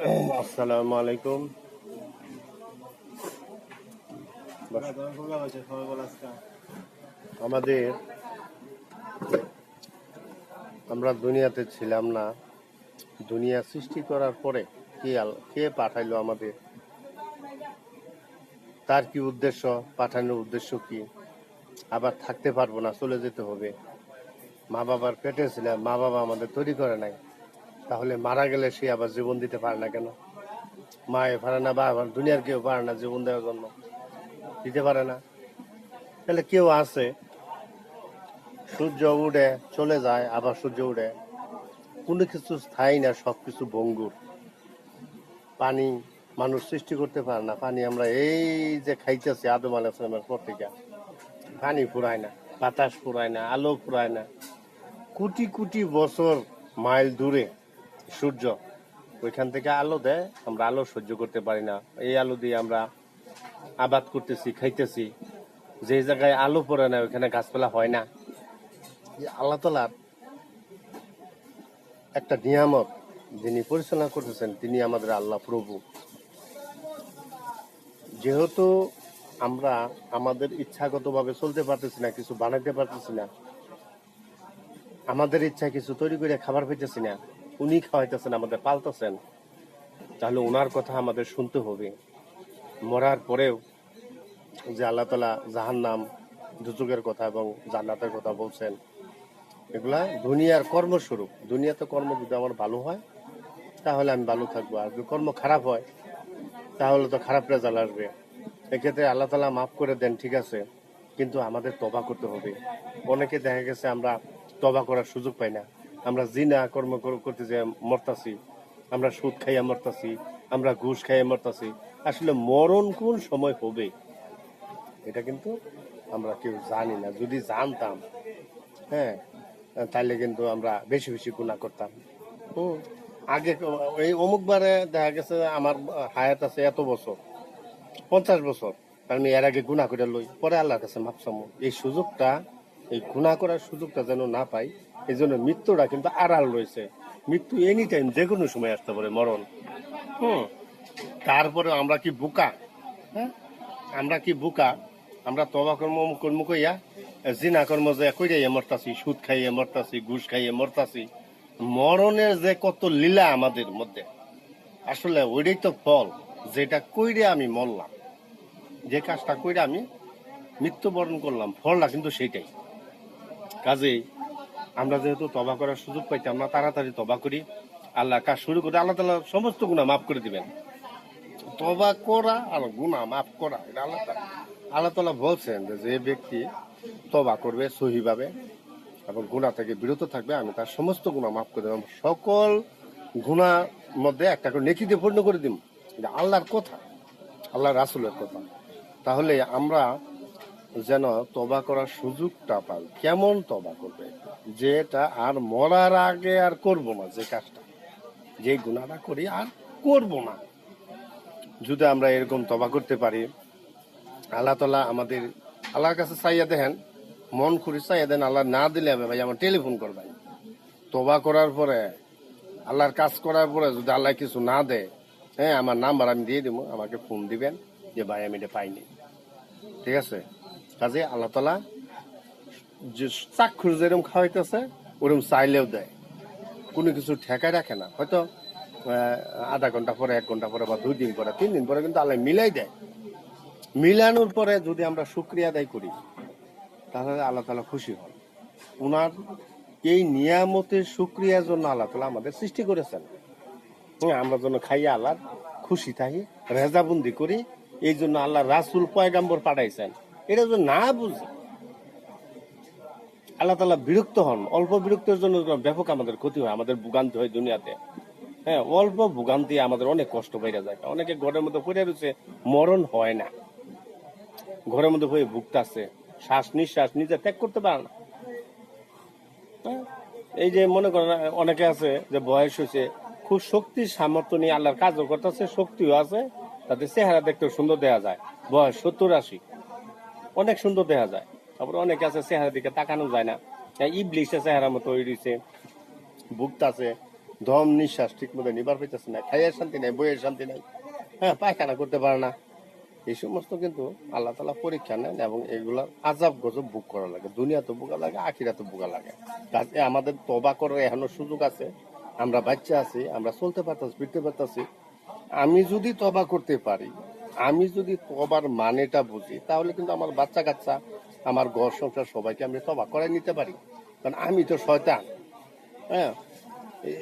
আসসালামু আলাইকুম। আমাদের আমরা দুনিয়াতে ছিলাম না, দুনিয়া সৃষ্টি করার পরে কে পাঠাইলো আমাদের, তার কি উদ্দেশ্য, পাঠানোর উদ্দেশ্য কি? আবার থাকতে পারবো না, চলে যেতে হবে। মা বাবার পেটে ছিলাম, মা বাবা আমাদের তৈরি করে নাই, তাহলে মারা গেলে সে আবার জীবন দিতে পারে না কেন? মায়ে পারে না, বা আবার দুনিয়ার কেউ পারে না জীবন দেওয়ার জন্য, দিতে পারে না। তাহলে কেউ আছে, সূর্য উঠে চলে যায়, আবার সূর্য উঠে, কোনো কিছু স্থায়ী না, সবকিছু ভঙ্গুর। পানি মানুষ সৃষ্টি করতে পারে না, পানি আমরা এই যে খাইতেছি আদম আলাইহিস সালামের পর থেকে, পানি ফুরায় না, বাতাস ফুরায় না, আলো ফুরায় না। কোটি কোটি বছর মাইল দূরে সূর্য, ওইখান থেকে আলো দেয়, আমরা আলো সহ্য করতে পারি না। এই আলো দিয়ে আমরা আবাদ করতেছি, খাইতেছি। যে জায়গায় আলো পড়ে না ওইখানে গাছপালা হয় না। আল্লাহ তাআলার একটা নিয়ামত, যিনি পরিচালনা করতেছেন তিনি আমাদের আল্লাহ প্রভু। যেহেতু আমরা আমাদের ইচ্ছাগতভাবে চলতে পারতেছি না, কিছু বানাইতে পারতেছি না, আমাদের ইচ্ছা কিছু তৈরি করে খাবার পেতেছি না, উনি খাওয়াইতেছেন, আমাদের পালতেছেন, তাহলে ওনার কথা আমাদের শুনতে হবে। মরার পরেও যে আল্লাহ তাআলা জাহান্নাম, দুজকের কথা এবং জান্নাতের কথা বলছেন, এগুলা দুনিয়ার কর্মস্বরূপ। দুনিয়াতে কর্ম যদি আমার ভালো হয় তাহলে আমি ভালো থাকবো, আর যদি কর্ম খারাপ হয় তাহলে তো খারাপ রেজাল্ট আসবে। এক্ষেত্রে আল্লাহ তাআলা মাফ করে দেন, ঠিক আছে, কিন্তু আমাদের তওবা করতে হবে। অনেকে দেখা গেছে আমরা তওবা করার সুযোগ পাই না, আমরা জিনা কর্ম করতে যে মরতাছি, আমরা সুদ খাইয়া মরতাছি, আমরা ঘুষ খাইয়া মরতাছি। আসলে মরণ কোন সময় হবে এটা কিন্তু আমরা কেউ জানি না। যদি জানতাম, হ্যাঁ, তাহলে কিন্তু আমরা বেশি বেশি গুনাহ করতাম। আগে এই অমুক বারে দেখা গেছে আমার হায়াত আছে এত বছর, 50 বছর, আমি এর আগে গুনাহ করে লই, পরে আল্লাহর কাছে মাপ চামু। এই সুযোগটা, এই গুনাহ করার সুযোগটা যেন না পাই, এই জন্য মৃত্যুটা কিন্তু আড়াল রয়েছে। মৃত্যু এনি টাইম, যে কোনো সময় আসতে পারে মরণ। তারপরে আমরা কি বোকা? হ্যাঁ, আমরা কি বোকা? আমরা তওবা কর্ম কইয়া জিনা কর্ম যে কইরাইয়া মরতাছি, সুদ খাইয়ে মরতাছি, ঘুষ খাইয়ে মরতাছি। মরণের যে কত লীলা আমাদের মধ্যে, আসলে ওইটাই তো ফল, যেটা কইরে আমি মরলাম, যে কাজটা কইরে আমি মৃত্যুবরণ করলাম, ফলটা কিন্তু সেইটাই। কাজেই আমরা যেহেতু তওবা করার সুযোগ পাইতে, আমরা তাড়াতাড়ি তওবা করি, আল্লাহ কাজ শুরু করি, আল্লাহ তাআলা সমস্ত গুনাহ মাফ করে দিবেন। তওবা করা আর গুনাহ মাফ করা, এটা আল্লাহ তাআলা বলছেন যে ব্যক্তি তওবা করবে সহিভাবে এবং গুনাহ থেকে বিরত থাকবে, আমি তার সমস্ত গুনাহ মাফ করে দেব, সকল গুনাহ মধ্যে একটা করে নেকিতে পূর্ণ করে দিব। এটা আল্লাহর কথা, আল্লাহ রাসূলের কথা। তাহলে আমরা যেন তওবা করার সুযোগটা পাই। কেমন তওবা করবে? যেটা আর মরার আগে আর করব না, যে কাজটা, যে গুনাহটা করি আর করব না। যদি আমরা এরকম তওবা করতে পারি, আল্লাহ তাআলা আমাদের, আল্লাহর কাছে চাইয়া দেখেন, মন খুঁড়ি চাইয়া দেন, আল্লাহ না দিলে হবে ভাই আমার টেলিফোন করবেন। তওবা করার পরে, আল্লাহর কাজ করার পরে যদি আল্লাহ কিছু না দেয়, হ্যাঁ, আমার নাম্বার আমি দিয়ে দিব, আমাকে ফোন দিবেন যে ভাই আমি এটা পাইনি, ঠিক আছে? কাজে আল্লাহ তাআলা যে চাক্ষুষ যেরকম খাওয়াইতেছে ওরকম চাইলেও দেয়, কোনো কিছু ঠেকায় রাখে না। হয়তো আধা ঘন্টা পরে, 1 ঘন্টা পরে, বা 2 দিন পরে, 3 দিন পরে কিন্তু আল্লাহ মিলাই দেয়। মিলানোর পরে যদি আমরা শুকরিয়া আদায় করি তাহলে আল্লাহ তাআলা খুশি হন। ওনার এই নিয়ামতের শুকরিয়ার জন্য আল্লাহ তাআলা আমাদের সৃষ্টি করেছেন। আমরা যেন খাইয়া আল্লাহর খুশি থাকি, রেজাবন্দি করি। এই জন্য আল্লাহ রাসূল পয়গাম্বর পাঠাইছেন। এটা যদি না বুঝি, আল্লাহ তাআলা বিরক্ত হন। অল্প বিরক্তের জন্য ব্যাপক আমাদের ক্ষতি হয়, আমাদের ভোগান্তি হয় দুনিয়াতে। হ্যাঁ, অল্প ভোগান্তি আমাদের অনেক কষ্ট বাইরে যায়। অনেকে ঘরের মধ্যে পড়ে রয়েছে, মরণ হয় না, ঘরের মধ্যে হয়ে ভুগতেছে, শ্বাস নিঃশ্বাস নিজে ত্যাগ করতে পারে না। হ্যাঁ, এই যে মনে করেন অনেকে আছে যে বয়স হয়েছে, খুব শক্তির সামর্থ্য নিয়ে আল্লাহর কাজও করতেছে, শক্তিও আছে, তাদের চেহারা দেখতেও সুন্দর দেখা যায়, বয়স 70-80, অনেক সুন্দর দেখা যায়। তারপরে অনেকে আছে চেহারা দিকে তাকানো যায় না, ইবলিশের চেহারা মতো হয়ে রয়েছে, ভুগতাছে, দম নিঃশ্বাস ঠিক মতো নিবার পাইতেছে না, খাইয়ের শান্তি নাই, বইয়ের শান্তি নাই, হ্যাঁ, পায়খানা করতে পারে না। এই সমস্ত কিন্তু আল্লাহ তালা পরীক্ষা নেন এবং এগুলা আজাব গজব ভোগ করা লাগে। দুনিয়া তো বোকা লাগে, আখিরা তো বোকা লাগে। কাজে আমাদের তবা করার এখনো সুযোগ আছে। আমরা বাচ্চা আছি, আমরা চলতে পারতাছি, ফিরতে পারতাছি। আমি যদি তবা করতে পারি, আমি যদি তবার মানেটা বুঝি, তাহলে কিন্তু আমার বাচ্চা কাচ্চা, আমার ঘর সংসার সবাইকে আমি তবা করাই নিতে পারি। কারণ আমি তো শয়তান। হ্যাঁ,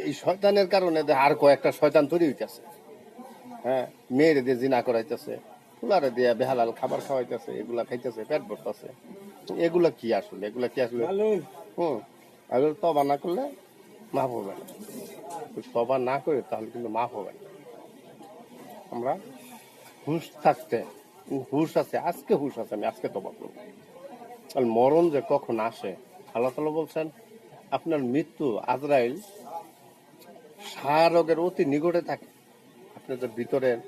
এই শয়তানের কারণে আর কয়েকটা শয়তান তৈরি হইতেছে। হ্যাঁ, মেয়েরে দিয়ে জিনা করাইতেছে, ফুলারে দিয়ে বেহালাল খাবার খাওয়াইতেছে, এগুলা খাইতেছে, পেট ভরতেছে। এগুলা কি আসলে, এগুলা কি আসলে? এগুলো তবা না করলে মাফ হবে না। তবা না করে তাহলে কিন্তু মাফ হবে না। আমরা হুশ থাকতে, হুশ আছে, আজকে হুশ আছে, আমি আজকে তবা করবো। আর মরণ যে কখন আসে, আল্লাহ তাআলা বলছেন আপনার মৃত্যু আজরাইল রোগের অতি নিকটে থাকে। আপনার যে ভিতরের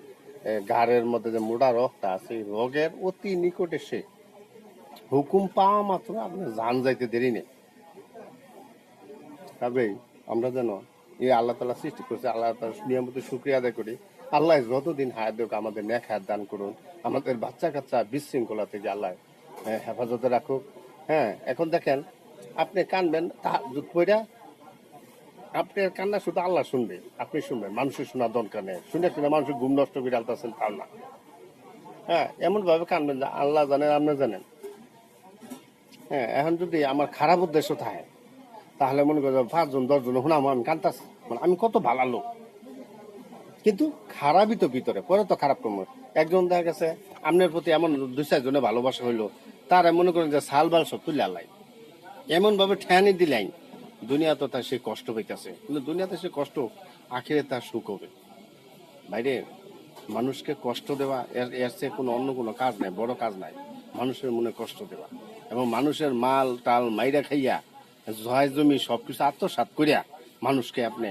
গাড়ের মধ্যে যে মোটা রোগটা আছে, এই রোগের অতি নিকটে সে। হুকুম পাওয়া মাত্র আপনার জান যাইতে দেরি নেই। তবেই আমরা যেন এই আল্লাহ তাআলা সৃষ্টি করছে, আল্লাহ তাআলার নিয়মিত শুকরিয়া আদায় করি। আল্লাহ যতদিন হায়াত দেখ আমাদের নেক হায়াত দান করুন, আমাদের বাচ্চা কাচ্চা বিশৃঙ্খলা থেকে আল্লাহ হেফাজতে রাখুক। হ্যাঁ, এখন দেখেন, আপনি কানবেন তাহাজ্জুদ পড়া, আপনার কান্না শুধু আল্লাহ শুনবে, আপনি শুনবেন, মানুষের শোনার দরকার নেই। শুনে শুনে মানুষের ঘুম নষ্ট করে আলতাছেন, তার না। হ্যাঁ, এমন ভাবে কানবেন যে আল্লাহ জানেন, আপনি জানেন। হ্যাঁ, এখন যদি আমার খারাপ উদ্দেশ্য থাকে, তাহলে মনে করো 5 জন 10 জন শোনা আমি কান্তাছি, মানে আমি কত ভালো লোক, কিন্তু খারাপই তো ভিতরে, পরে তো খারাপ কর্ম। একজন দেখা গেছে আপনার প্রতি এমন 2-4 জনে ভালোবাসা হইলো, তার মনে করেন যে সাল বাল সব তুলে আল্লাহ এমন ভাবে ঠেয়ানি দিলাই, দুনিয়া তো তার সে কষ্ট পাইতেছে, কিন্তু দুনিয়াতে সে কষ্ট, আখিরে তার সুখ হবে। বাইরে মানুষকে কষ্ট দেওয়া এর চেয়ে কোনো অন্য কোনো কাজ নাই, বড় কাজ নাই। মানুষের মনে কষ্ট দেওয়া এবং মানুষের মাল টাল মাইরা খাইয়া, জয় জমি সবকিছু আত্মসাৎ করিয়া মানুষকে আপনি,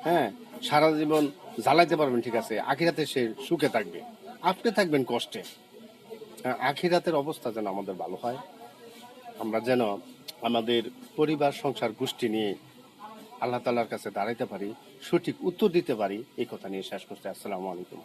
হ্যাঁ, সারা জীবন জ্বালাইতে পারবেন, ঠিক আছে, আখিরাতে সে সুখে থাকবে, আপনি থাকবেন কষ্টে। আখিরাতের অবস্থা যেন আমাদের ভালো হয়, আমরা যেন আমাদের পরিবার সংসার গোষ্ঠী নিয়ে আল্লাহ তাআলার কাছে দাঁড়াইতে পারি, সঠিক উত্তর দিতে পারি। এই কথা নিয়ে শেষ করতে, আসসালামু আলাইকুম।